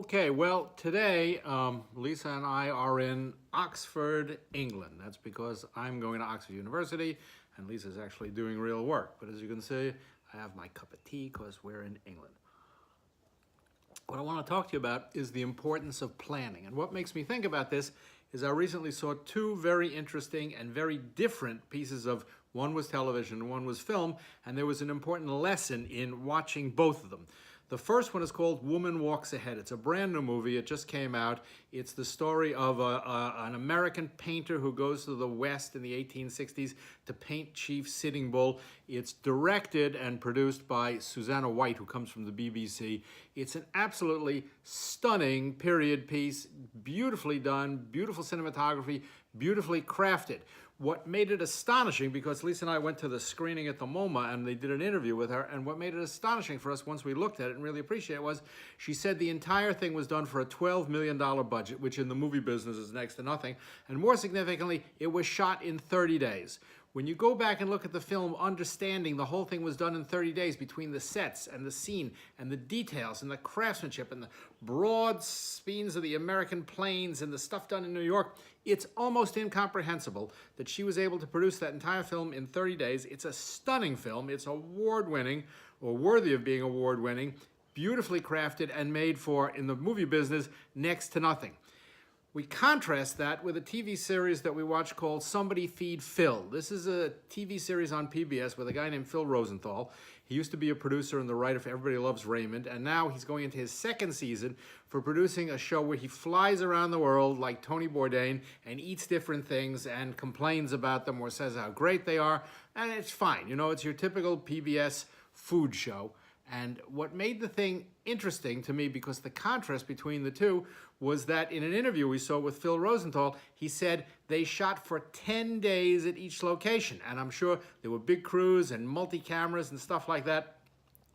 Okay, well, today Lisa and I are in Oxford, England. That's because I'm going to Oxford University and Lisa's actually doing real work. But as you can see, I have my cup of tea because we're in England. What I want to talk to you about is the importance of planning. And what makes me think about this is I recently saw two very interesting and very different pieces of, one was television and one was film, and there was an important lesson in watching both of them. The first one is called Woman Walks Ahead. It's a brand new movie. It just came out. It's the story of an American painter who goes to the West in the 1860s to paint Chief Sitting Bull. It's directed and produced by Susanna White, who comes from the BBC. It's an absolutely stunning period piece, beautifully done, beautiful cinematography, beautifully crafted. What made it astonishing, because Lisa and I went to the screening at the MoMA and they did an interview with her, and what made it astonishing for us once we looked at it and really appreciate it was she said the entire thing was done for a $12 million budget, which in the movie business is next to nothing, and more significantly, it was shot in 30 days. When you go back and look at the film, understanding the whole thing was done in 30 days between the sets and the scene and the details and the craftsmanship and the broad scenes of the American plains and the stuff done in New York, it's almost incomprehensible that she was able to produce that entire film in 30 days. It's a stunning film. It's award-winning, or worthy of being award-winning, beautifully crafted and made for, in the movie business, next to nothing. We contrast that with a TV series that we watch called Somebody Feed Phil. This is a TV series on PBS with a guy named Phil Rosenthal. He used to be a producer and the writer for Everybody Loves Raymond, and now he's going into his second season for producing a show where he flies around the world like Tony Bourdain and eats different things and complains about them or says how great they are, and it's fine. You know, it's your typical PBS food show. And what made the thing interesting to me, because the contrast between the two, was that in an interview we saw with Phil Rosenthal, he said they shot for 10 days at each location. And I'm sure there were big crews and multi-cameras and stuff like that.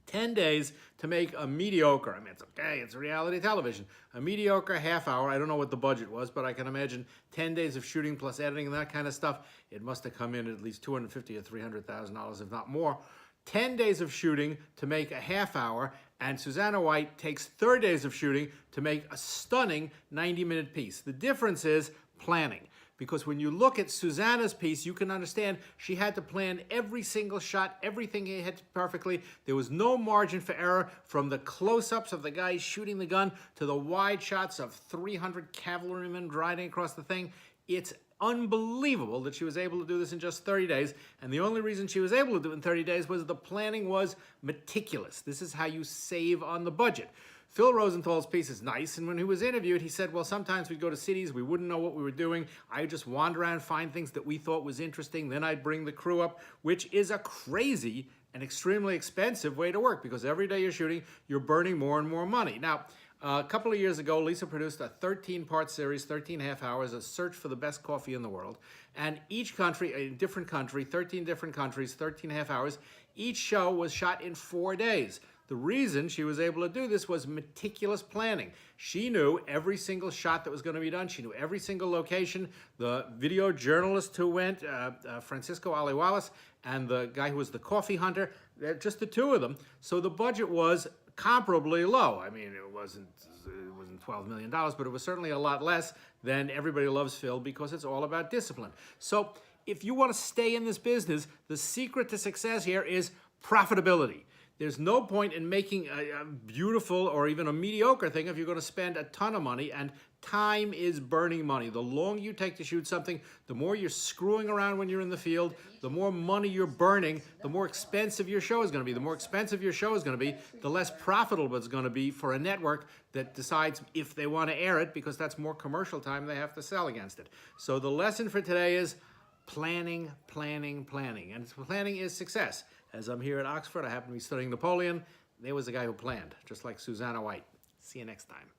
10 days to make a mediocre, I mean, it's okay, it's reality television, a mediocre half hour. I don't know what the budget was, but I can imagine 10 days of shooting plus editing and that kind of stuff. It must have come in at least $250,000 or $300,000, if not more. 10 days of shooting to make a half hour, and Susanna White takes 30 days of shooting to make a stunning 90-minute piece. The difference is planning, because when you look at Susanna's piece, you can understand she had to plan every single shot, everything he had perfectly. There was no margin for error, from the close-ups of the guy shooting the gun to the wide shots of 300 cavalrymen riding across the thing. It's unbelievable that she was able to do this in just 30 days, and the only reason she was able to do it in 30 days was the planning was meticulous. This is how you save on the budget. Phil Rosenthal's piece is nice, and when he was interviewed, he said, well, sometimes we'd go to cities, we wouldn't know what we were doing. I'd just wander around, find things that we thought was interesting, then I'd bring the crew up, which is a crazy and extremely expensive way to work, because every day you're shooting, you're burning more and more money. Now, a couple of years ago, Lisa produced a 13-part series, 13 half hours, a search for the best coffee in the world. And each country, a different country, 13 different countries, 13 half hours, each show was shot in 4 days. The reason she was able to do this was meticulous planning. She knew every single shot that was going to be done. She knew every single location. The video journalist who went, Francisco Aliwalas, and the guy who was the coffee hunter, just the two of them. So the budget was comparably low. I mean, it wasn't $12 million, but it was certainly a lot less than Everybody Loves Phil, because it's all about discipline. So if you want to stay in this business, the secret to success here is profitability. There's no point in making a beautiful or even a mediocre thing if you're going to spend a ton of money, and time is burning money. The longer you take to shoot something, the more you're screwing around when you're in the field, the more money you're burning, the more expensive your show is going to be. The more expensive your show is going to be, the less profitable it's going to be for a network that decides if they want to air it, because that's more commercial time they have to sell against it. So the lesson for today is planning, planning, planning. And planning is success. As I'm here at Oxford, I happen to be studying Napoleon. There was a guy who planned, just like Susanna White. See you next time.